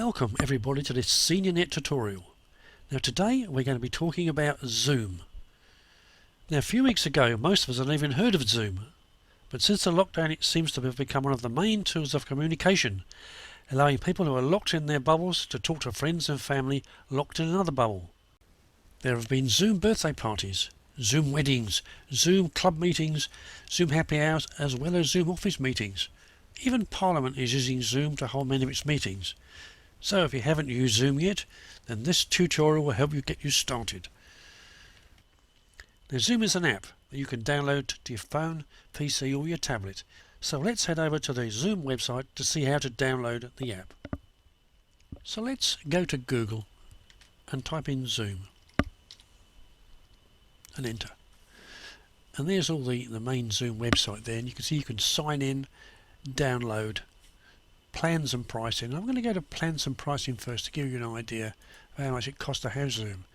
Welcome everybody to this SeniorNet tutorial. Now today we're going to be talking about Zoom. Now a few weeks ago most of us hadn't even heard of Zoom, but since the lockdown it seems to have become one of the main tools of communication, allowing people who are locked in their bubbles to talk to friends and family locked in another bubble. There have been Zoom birthday parties, Zoom weddings, Zoom club meetings, Zoom happy hours, as well as Zoom office meetings. Even Parliament is using Zoom to hold many of its meetings. So if you haven't used Zoom yet, then this tutorial will help you get you started. Now Zoom is an app that you can download to your phone, PC or your tablet. So let's head over to the Zoom website to see how to download the app. So let's go to Google and type in Zoom and enter. And there's all the main Zoom website there, and you can see you can sign in, download, plans and pricing. I'm going to go to plans and pricing first to give you an idea of how much it costs to have Zoom.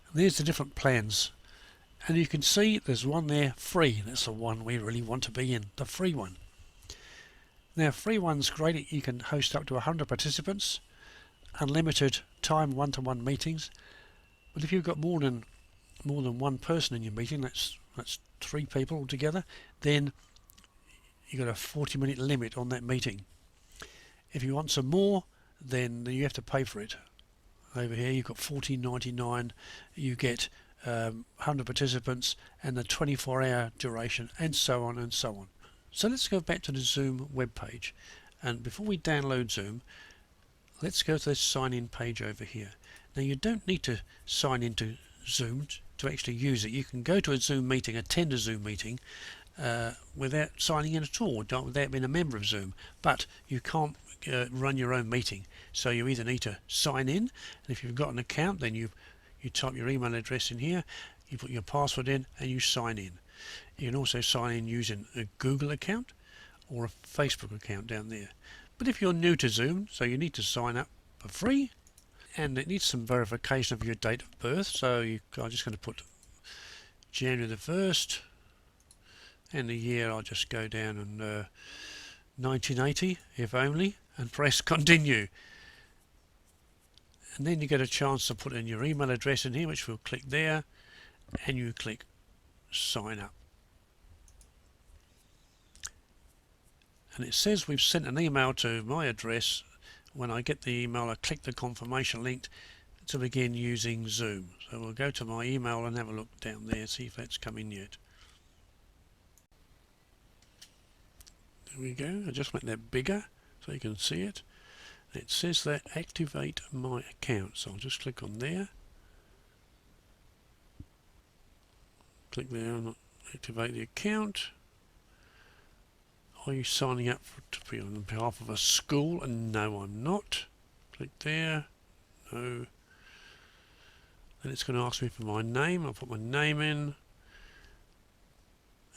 And there's the different plans, and you can see there's one there free. That's the one we really want to be in, the free one. Now free one's great. You can host up to 100 participants, unlimited time one-to-one meetings, but if you've got more than one person in your meeting, that's 3 people altogether, then you've got a 40-minute limit on that meeting. If you want some more, then you have to pay for it. Over here you've got $14.99, you get 100 participants and the 24-hour duration, and so on and so on. So let's go back to the Zoom web page, and before we download Zoom, let's go to this sign in page over here. Now you don't need to sign into Zoom to actually use it. You can go to a Zoom meeting, attend a Zoom meeting without signing in at all, without being a member of Zoom, but you can't run your own meeting. So you either need to sign in, and if you've got an account, then you type your email address in here, you put your password in, and you sign in. You can also sign in using a Google account or a Facebook account down there. But if you're new to Zoom, so you need to sign up for free, and it needs some verification of your date of birth, so I'm just going to put January the 1st, and the year I'll just go down and 1980 if only, and press continue. And then you get a chance to put in your email address in here, which we'll click there, and you click sign up. And it says we've sent an email to my address. When I get the email, I click the confirmation link to begin using Zoom. So we'll go to my email and have a look down there, see if that's come in yet. There we go. I just make that bigger so you can see it. It says that activate my account, so I'll just click on there. Click there and activate the account. Are you signing up to be on behalf of a school? And no, I'm not. Click there. No. Then it's going to ask me for my name. I'll put my name in.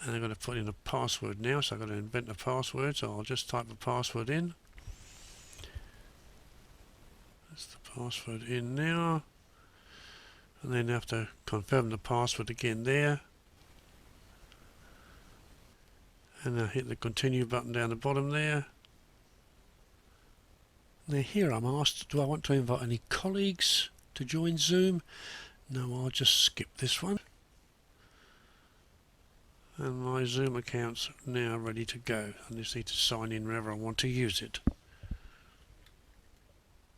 And I'm going to put in a password now, so I've got to invent a password, so I'll just type the password in. That's the password in now. And then I have to confirm the password again there. And I hit the continue button down the bottom there. Now here I'm asked, do I want to invite any colleagues to join Zoom? No, I'll just skip this one. And my Zoom account's now ready to go. I just need to sign in wherever I want to use it.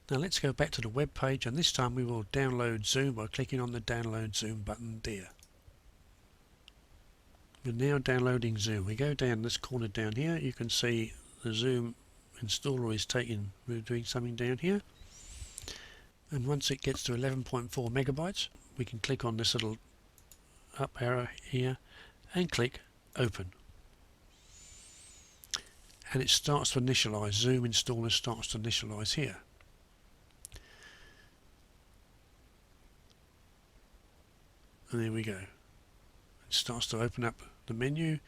Now let's go back to the web page, and this time we will download Zoom by clicking on the download Zoom button there. We're now downloading Zoom. We go down this corner down here, you can see the Zoom installer is doing something down here. And once it gets to 11.4 megabytes, we can click on this little up arrow here and click open. And it starts to initialize. Zoom installer starts to initialize here. And there we go. It starts to open up the menu,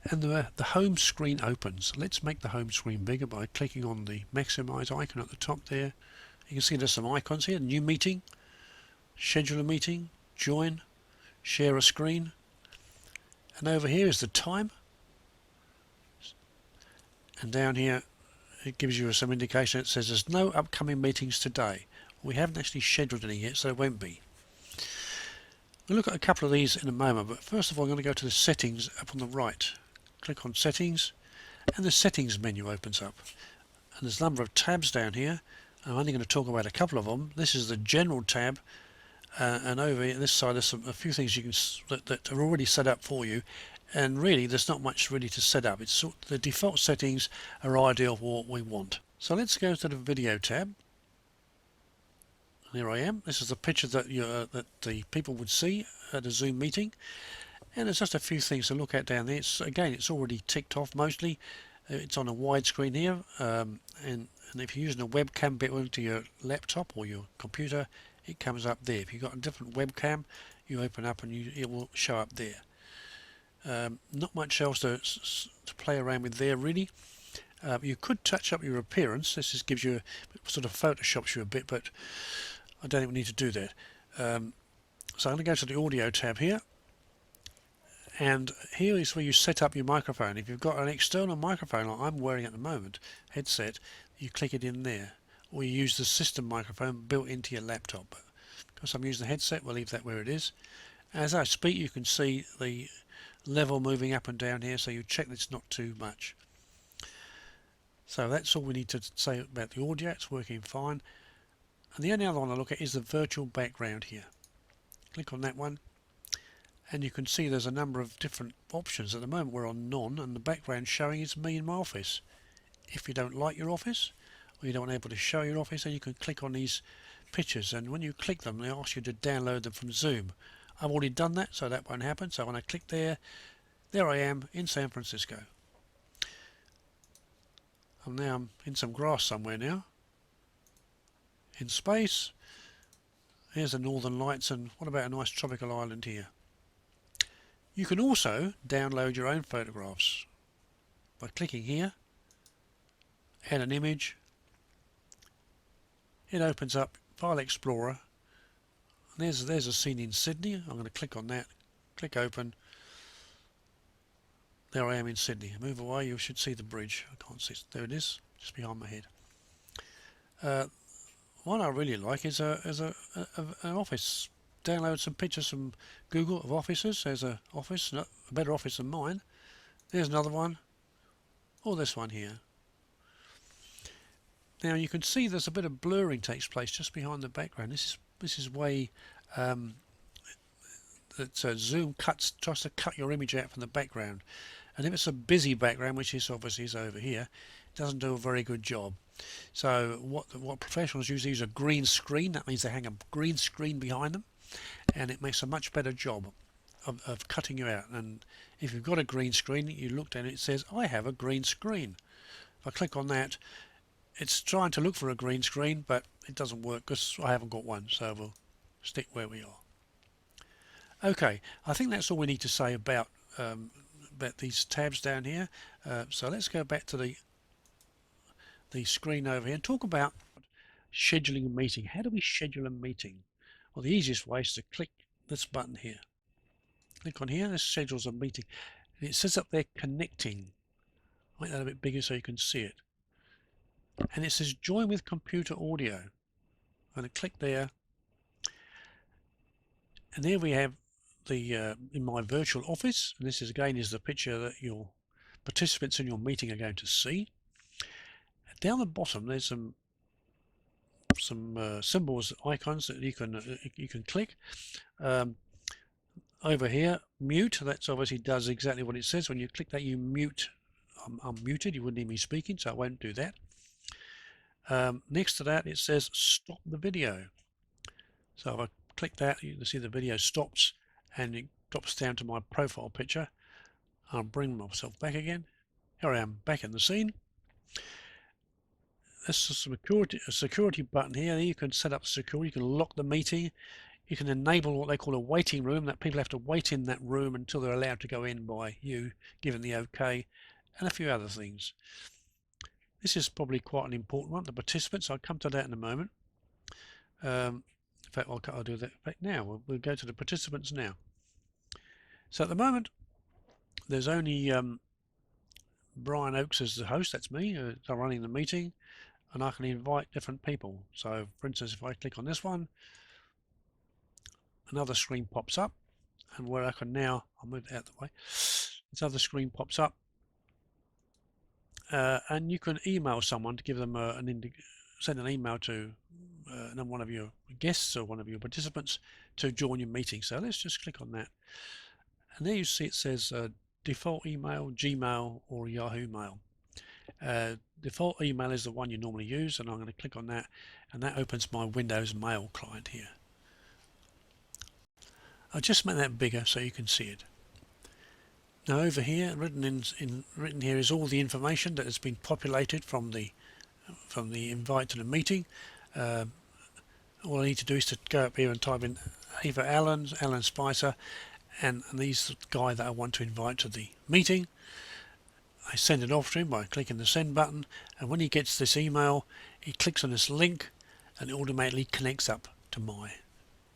and the home screen opens. Let's make the home screen bigger by clicking on the maximize icon at the top there. You can see there's some icons here: new meeting, schedule a meeting, join, share a screen, and over here is the time, and down here it gives you some indication. It says there's no upcoming meetings today. We haven't actually scheduled any yet, so there won't be. We'll look at a couple of these in a moment, but first of all I'm going to go to the settings up on the right. Click on settings and the settings menu opens up. And there's a number of tabs down here. I'm only going to talk about a couple of them. This is the general tab, and over here, this side there's a few things you can that are already set up for you, and really there's not much really to set up. It's the default settings are ideal for what we want. So let's go to the video tab. Here I am. This is the picture that that the people would see at a Zoom meeting, and there's just a few things to look at down there. It's already ticked off mostly. It's on a widescreen here, and if you're using a webcam bit onto your laptop or your computer, it comes up there. If you've got a different webcam, you open up and it will show up there. Not much else to play around with there really. You could touch up your appearance. This just gives you sort of photoshops you a bit, but I don't even need to do that. So I'm going to go to the audio tab here, and here is where you set up your microphone. If you've got an external microphone like I'm wearing at the moment, headset, you click it in there, or you use the system microphone built into your laptop. Because I'm using the headset, we'll leave that where it is. As I speak, you can see the level moving up and down here, so you check that it's not too much. So that's all we need to say about the audio. It's working fine. And the only other one I look at is the virtual background here. Click on that one, and you can see there's a number of different options. At the moment we're on none, and the background showing is me in my office. If you don't like your office, or you don't want able to show your office, then you can click on these pictures, and when you click them they ask you to download them from Zoom. I've already done that, so that won't happen. So when I click there I am in San Francisco. And now I'm in some grass somewhere now, in space. Here's the northern lights, and what about a nice tropical island here. You can also download your own photographs by clicking here, add an image. It opens up File Explorer, and there's a scene in Sydney. I'm going to click on that, click open. There I am in Sydney. Move away, you should see the bridge. I can't see it. There it is, just behind my head. One I really like is an office. Download some pictures from Google of offices. There's an office, a better office than mine. There's another one, or this one here. Now you can see there's a bit of blurring takes place just behind the background. This is way that Zoom tries to cut your image out from the background, and if it's a busy background, which is obviously is over here, it doesn't do a very good job. So what professionals use is a green screen. That means they hang a green screen behind them, and it makes a much better job of cutting you out. And if you've got a green screen, you look down and it says I have a green screen. If I click on that, it's trying to look for a green screen, but it doesn't work because I haven't got one, so we'll stick where we are. Okay, I think that's all we need to say about these tabs down here. So let's go back to the screen over here and talk about scheduling a meeting. How do we schedule a meeting? Well, the easiest way is to click this button here. Click on here, this schedules a meeting. And it says up there connecting. Make that a bit bigger so you can see it. And it says join with computer audio. I'm going to click there. And there we have the in my virtual office. And this is again is the picture that your participants in your meeting are going to see. Down the bottom there's some symbols, icons that you can click. Over here, mute. That's obviously does exactly what it says. When you click that, you mute. I'm muted. You wouldn't hear me speaking, so I won't do that. Next to that, it says stop the video. So if I click that, you can see the video stops, and it drops down to my profile picture. I'll bring myself back again. Here I am back in the scene. This is a security button here. You can set up security. You can lock the meeting. You can enable what they call a waiting room, that people have to wait in that room until they're allowed to go in by you, given the OK, and a few other things. This is probably quite an important one, the participants. I'll come to that in a moment. In fact, I'll do that back now. We'll go to the participants now. So at the moment, there's only Brian Oakes is the host, that's me, I'm running the meeting, and I can invite different people. So for instance, if I click on this one, another screen pops up, and where I can now, I'll move it out of the way, this other screen pops up, and you can email someone to give them send an email to one of your guests or one of your participants to join your meeting. So let's just click on that, and there you see it says default email, Gmail or Yahoo Mail. Default email is the one you normally use, and I'm going to click on that, and that opens my Windows Mail client here. I'll just make that bigger so you can see it. Now over here, written here is all the information that has been populated from the invite to the meeting. All I need to do is to go up here and type in either Alan Spicer, and he's the guy that I want to invite to the meeting. I send it off to him by clicking the send button, and when he gets this email, he clicks on this link and it automatically connects up to my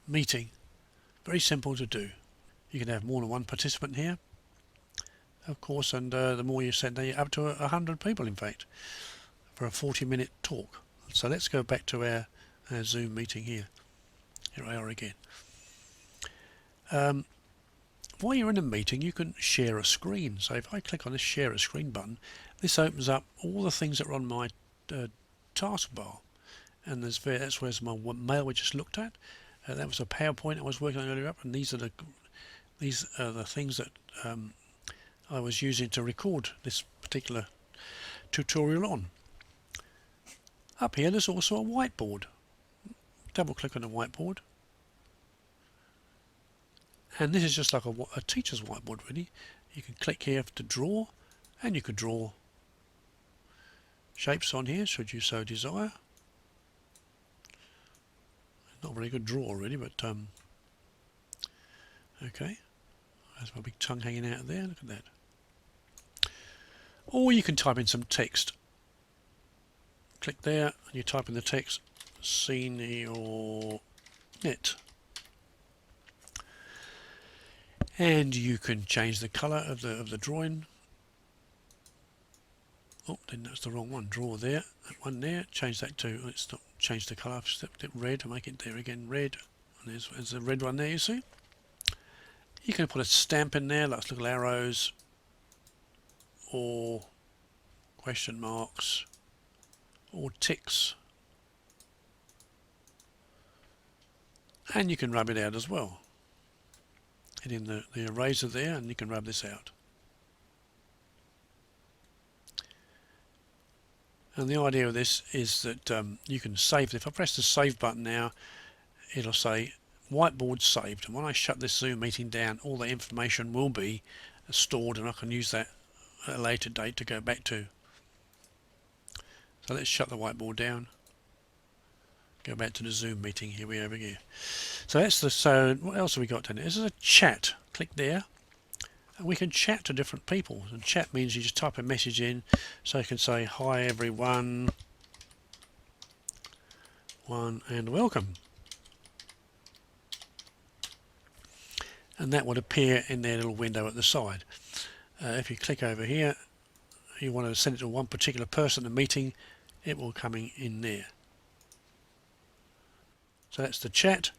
meeting. Very simple to do. You can have more than one participant here, of course, and the more you send, up to 100 people in fact, for a 40-minute talk. So let's go back to our Zoom meeting here. Here I are again. While you're in a meeting, you can share a screen. So if I click on this share a screen button, this opens up all the things that are on my taskbar, and that's where's my mail we just looked at. That was a PowerPoint I was working on earlier up, and these are the things that I was using to record this particular tutorial on. Up here there's also a whiteboard. Double click on the whiteboard, and this is just like a teacher's whiteboard really. You can click here to draw, and you can draw shapes on here should you so desire. Not a very good draw really, but okay, there's my big tongue hanging out there, look at that. Or you can type in some text. Click there and you type in the text SeniorNet, and you can change the colour of the drawing. Oh, then that's the wrong one. Draw there, that one there. Change that to, let's not change the colour. I've stepped it red. I'll make it there again red. And there's a red one there. You see. You can put a stamp in there, like little arrows, or question marks, or ticks, and you can rub it out as well. Hit in the eraser there, and you can rub this out. And the idea of this is that you can save. If I press the save button now, it'll say whiteboard saved, and when I shut this Zoom meeting down, all the information will be stored, and I can use that at a later date to go back to. So let's shut the whiteboard down. Go back to the Zoom meeting. Here we are over here. So that's the. So what else have we got then? This is a chat. Click there, and we can chat to different people. And chat means you just type a message in, so you can say hi everyone, and welcome, and that would appear in their little window at the side. If you click over here, you want to send it to one particular person in the meeting, it will come in there. So that's the chat.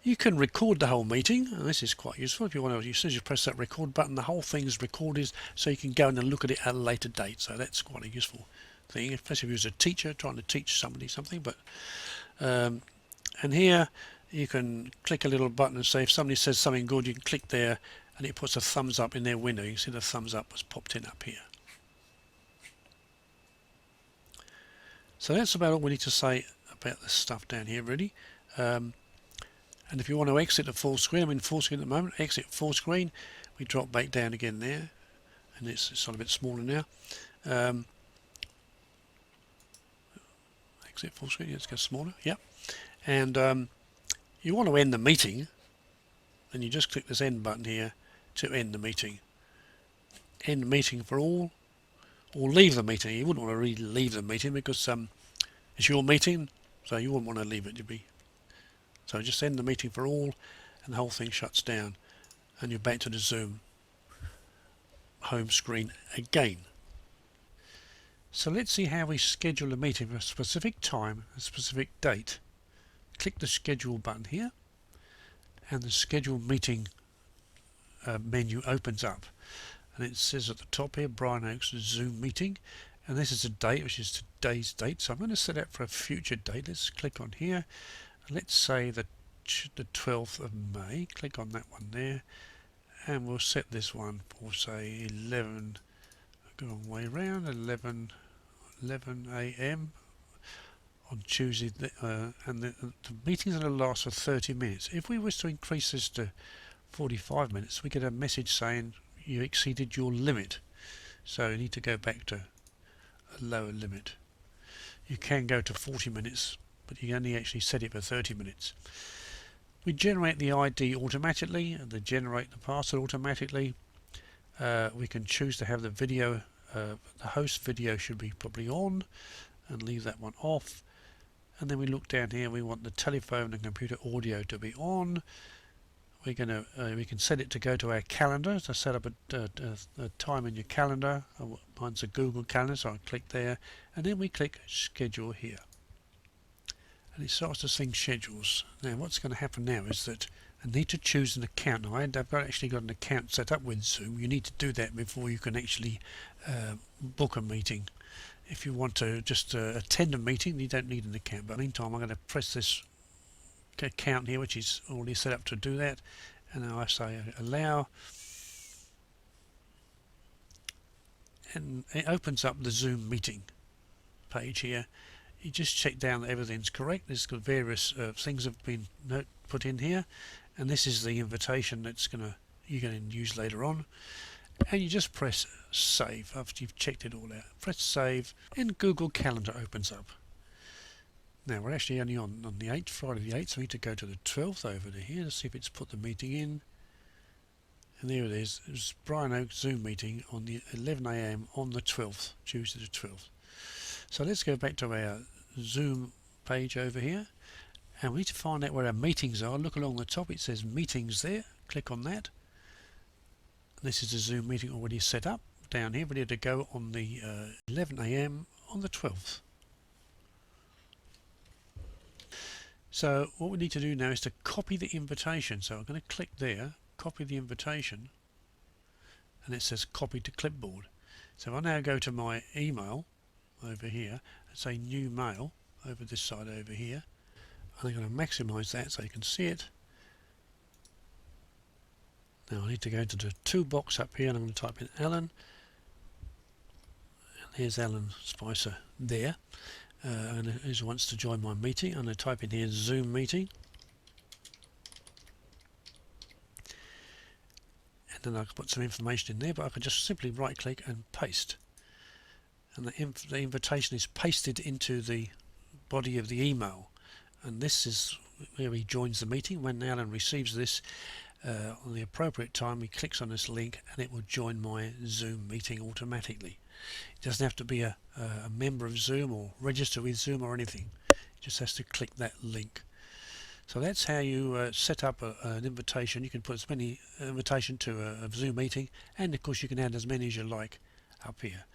You can record the whole meeting, and this is quite useful. If you want to, as soon as you press that record button, the whole thing is recorded, so you can go in and look at it at a later date. So that's quite a useful thing, especially if you're a teacher trying to teach somebody something. But and here you can click a little button and say if somebody says something good, you can click there, and it puts a thumbs up in their window. You can see the thumbs up has popped in up here. So that's about all we need to say about this stuff down here, really. And if you want to exit the full screen, I'm in full screen at the moment, exit full screen, we drop back down again there, and it's sort of a bit smaller now. Exit full screen, let's go smaller, yep. And you want to end the meeting, then you just click this end button here to end the meeting. End meeting for all, or leave the meeting. You wouldn't want to really leave the meeting because it's your meeting, so you wouldn't want to leave it. So just end the meeting for all, and the whole thing shuts down, and you're back to the Zoom home screen again. So let's see how we schedule a meeting for a specific time, a specific date. Click the schedule button here and the schedule meeting menu opens up, and it says at the top here Brian Oakes Zoom meeting, and this is a date, which is today's date. So I'm going to set that for a future date. Let's click on here and let's say the 12th of May. Click on that one there, and we'll set this one for say 11, go on way around, 11 a.m. on Tuesday, and the meeting's going to last for 30 minutes. If we wish to increase this to 45 minutes, we get a message saying you exceeded your limit, so you need to go back to a lower limit. You can go to 40 minutes, but you only actually set it for 30 minutes. We generate the ID automatically, and they generate the password automatically. We can choose to have the video, the host video should be probably on, and leave that one off. And then we look down here, we want the telephone and computer audio to be on. We can set it to go to our calendar, so set up a time in your calendar. Mine's a Google Calendar, so I click there, and then we click schedule here, and it starts to sync schedules. Now what's going to happen now is that I need to choose an account. Now I've actually got an account set up with Zoom. You need to do that before you can actually book a meeting. If you want to just attend a meeting, you don't need an account. But in the meantime, I'm going to press this account here, which is already set up to do that, and now I say allow, and it opens up the Zoom meeting page here. You just check down that everything's correct. There's got various things have been put in here, and this is the invitation that's you're going to use later on. And you just press save after you've checked it all out. Press save, and Google Calendar opens up. Now we're actually only on the 8th, Friday the 8th, so we need to go to the 12th over to here to see if it's put the meeting in. And there it is. It's Brian Oakes Zoom meeting on the 11 a.m. on the 12th, Tuesday the 12th. So let's go back to our Zoom page over here, and we need to find out where our meetings are. Look along the top, it says meetings there. Click on that. This is the Zoom meeting already set up down here, ready to go on the 11 a.m. on the 12th. So what we need to do now is to copy the invitation. So I'm going to click there, copy the invitation, and it says copy to clipboard. So if I now go to my email over here and say new mail over this side over here, I'm going to maximize that so you can see it. Now I need to go to the toolbox up here, and I'm going to type in Alan, and here's Alan Spicer there. And he wants to join my meeting. I'm going to type in here Zoom meeting, and then I can put some information in there, but I can just simply right click and paste, and the invitation is pasted into the body of the email, and this is where he joins the meeting. When Alan receives this on the appropriate time, he clicks on this link and it will join my Zoom meeting automatically. It doesn't have to be a member of Zoom or register with Zoom or anything. It just has to click that link. So that's how you set up an invitation. You can put as many invitation to a Zoom meeting, and of course you can add as many as you like up here.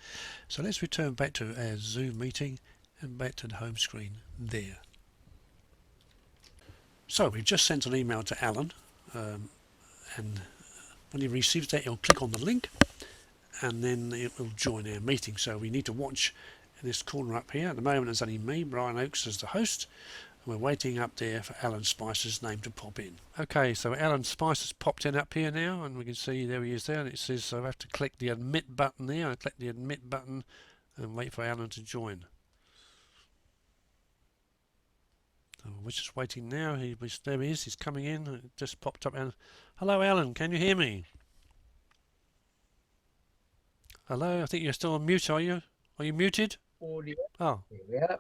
So let's return back to our Zoom meeting and back to the home screen there. So we've just sent an email to Alan, and when he receives that, he'll click on the link, and then it will join our meeting. So we need to watch in this corner up here. At the moment it's only me, Brian Oakes, as the host, and we're waiting up there for Alan Spicer's name to pop in. Okay, so Alan Spicer's popped in up here now, and we can see there he is there, and it says so I have to click the admit button there. I click the admit button and wait for Alan to join. So we're just waiting now. There he is, he's coming in. It just popped up. Hello Alan, can you hear me? Hello, I think you're still on mute, are you? Are you muted? Audio. Oh. Yeah.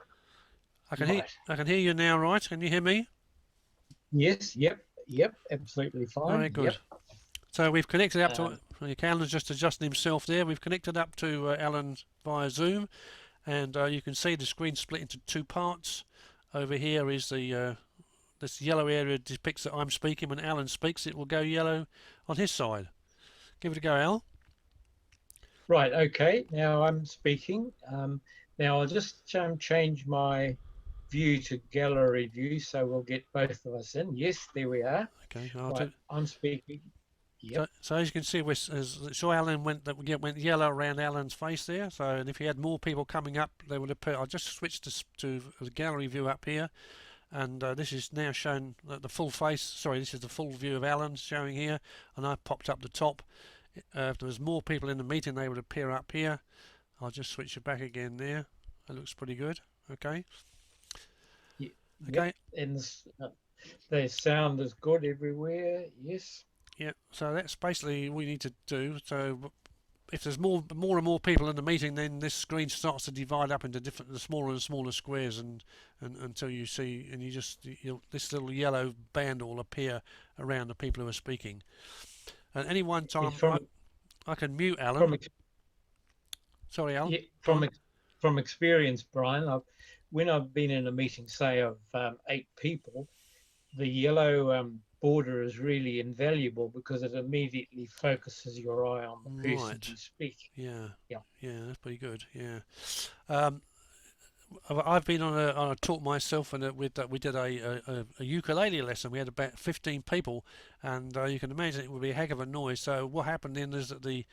I can hear you now, right? Can you hear me? Yes, yep, absolutely fine. Very good. Yep. So we've connected up to your Alan's just adjusting himself there. We've connected up to Alan via Zoom, and you can see the screen split into two parts. Over here is the this yellow area depicts that I'm speaking. When Alan speaks, it will go yellow on his side. Give it a go, Al. Right. Okay. Now I'm speaking. Now I'll just change my view to gallery view so we'll get both of us in. Yes, there we are. Okay, I'll Right. do. I'm speaking. Yep. So as you can see, so Alan went yellow around Alan's face there. So and if he had more people coming up, they would have put. I just switched to the gallery view up here, and this is now showing the full face. Sorry, this is the full view of Alan showing here, and I popped up the top. If there was more people in the meeting, they would appear up here. I'll just switch it back again there. That looks pretty good. Okay. Yep. Okay. And the sound is good everywhere. Yes. Yeah. So that's basically what we need to do. So if there's more and more people in the meeting, then this screen starts to divide up into the smaller and smaller squares, and until you see, and this little yellow band will appear around the people who are speaking. At any one Yes, time, I can mute from Alan. Sorry, Alan. yeah, Go on. from experience, Brian, when I've been in a meeting, say of 8 people, the yellow border is really invaluable because it immediately focuses your eye on the person Right. who's speaking. Yeah. Yeah. Yeah, that's pretty good. Yeah. Um, I've been on a talk myself, and we did a ukulele lesson. We had about 15 people, and you can imagine it would be a heck of a noise. So what happened then is that the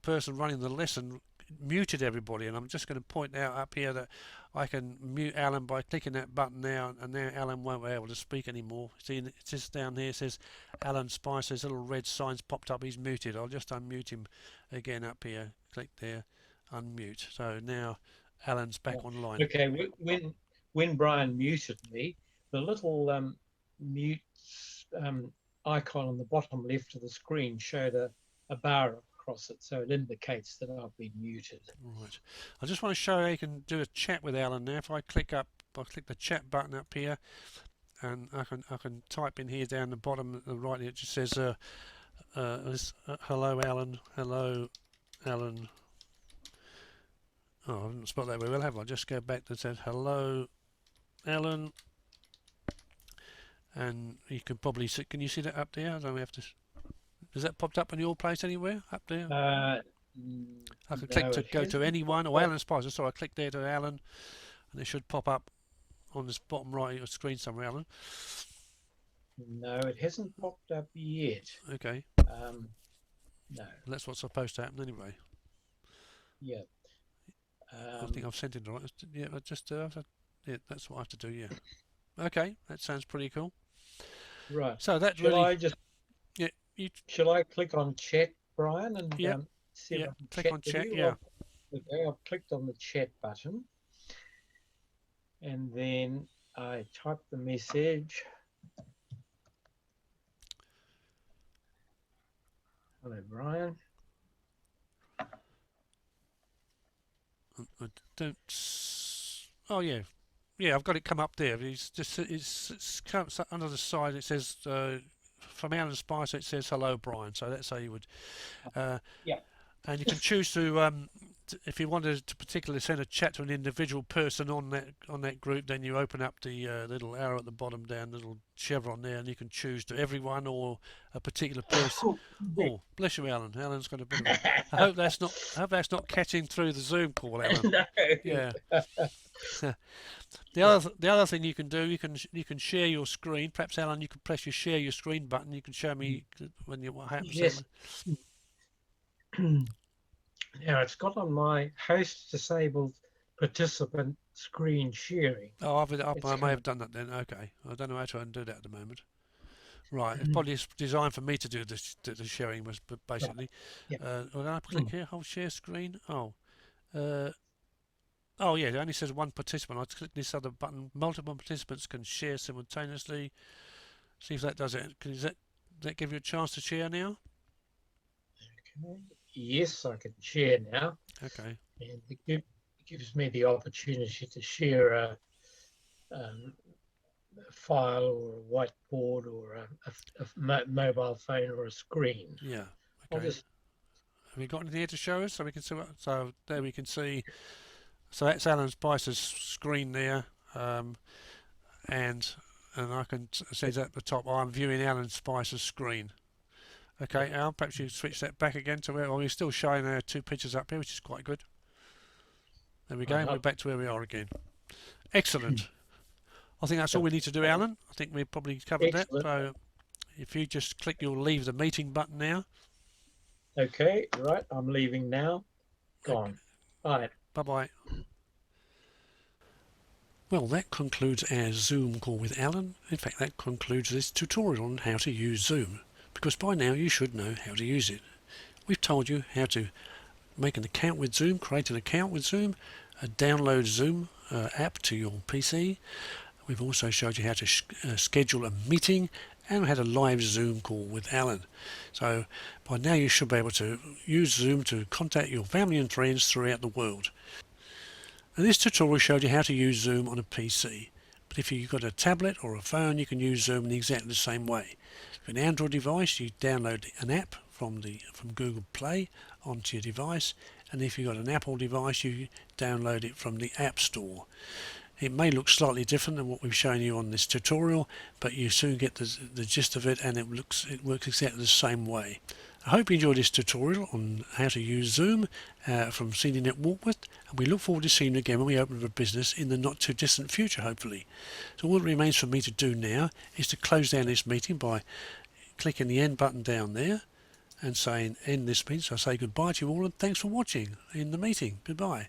person running the lesson muted everybody, and I'm just going to point out up here that I can mute Alan by clicking that button now, and now Alan won't be able to speak anymore. See, it just down here it says Alan Spice. There's little red signs popped up. He's muted. I'll just unmute him again up here. Click there, unmute. So now Alan's back Yeah. online. Okay. When Brian muted me, the little mute icon on the bottom left of the screen showed a bar across it, so it indicates that I've been muted. Right. I just want to show how you can do a chat with Alan now. If I click the chat button up here, and I can type in here down the bottom at the right. It just says hello Alan, hello Alan. Oh, I haven't spelled that very well, have I? Just go back to it says hello Alan, and you can probably see. Can you see that up there? I don't have to. Has that popped up in your place anywhere up there? I can click No, to it go to hasn't anyone popped or up. Alan Spicer. So I click there to Alan, and it should pop up on this bottom right of your screen somewhere, Alan. No, it hasn't popped up yet. Okay, Um, no. well, that's what's supposed to happen anyway. Yeah. I think I've sent it right. Yeah, yeah, that's what I have to do. Yeah. Okay, that sounds pretty cool. Right. So that Shall really, I just yeah, you, shall I click on chat, Brian, and yeah, see if yeah. I can Click chat on with chat. you? Yeah. Okay, I've clicked on the chat button, and then I type the message. Hello, Brian. I don't. Oh yeah, yeah. I've got it come up there. It's under the side. It says from Alan Spicer. It says hello, Brian. So that's how you would. Uh, Yeah. and you can choose to if you wanted to particularly send a chat to an individual person on that group, then you open up the little arrow at the bottom down, the little chevron there, and you can choose to everyone or a particular person. Oh, bless you, Alan. Alan's got a bit of a. I hope that's not catching through the Zoom call, Alan. No. Yeah. Yeah. The other thing you can do, you can share your screen. Perhaps Alan, you can press your share your screen button. You can show me what happens. Yes. Now it's got on my host disabled participant screen sharing. Oh, It's I may have coming. done that then. Okay, I don't know how to undo that at the moment. Right, it's probably designed for me to do the sharing, but Right. basically, Yeah. when I click here, hold share screen. Uh, oh yeah, it only says one participant. I click this other button. Multiple participants can share simultaneously. See if that does it. Does that give you a chance to share now? Okay. Yes, I can share now, Okay. and gives me the opportunity to share um, a file or a whiteboard or a mobile phone or a screen. Yeah. I'll Okay. just Have you got anything here to show us so we can see so there we can see. So that's Alan Spicer's screen there, and I can see at the top. I'm viewing Alan Spicer's screen. Okay, Al, perhaps you switch that back again to where, well, we're still showing our two pictures up here, which is quite good. There we go, and we're back to where we are again. Excellent. I think that's all we need to do, Alan. I think we've probably covered that. Excellent. So if you just click your leave the meeting button now. Okay, right. I'm leaving now. Gone. Bye. Bye-bye. Well, that concludes our Zoom call with Alan. In fact, that concludes this tutorial on how to use Zoom, because by now you should know how to use it. We've told you how to make an account with Zoom, create an account with Zoom, download Zoom app to your PC. We've also showed you how to schedule a meeting and had a live Zoom call with Alan. So by now you should be able to use Zoom to contact your family and friends throughout the world. And this tutorial showed you how to use Zoom on a PC. But if you've got a tablet or a phone, you can use Zoom in exactly the same way. If an Android device, you download an app from Google Play onto your device, and if you've got an Apple device, you download it from the App Store. It may look slightly different than what we've shown you on this tutorial, but you soon get the gist of it, and it works exactly the same way. I hope you enjoyed this tutorial on how to use Zoom from SeniorNet Warkworth, and we look forward to seeing you again when we open up a business in the not too distant future, hopefully. So all that remains for me to do now is to close down this meeting by clicking the end button down there and saying end this meeting. So I say goodbye to you all and thanks for watching in the meeting. Goodbye.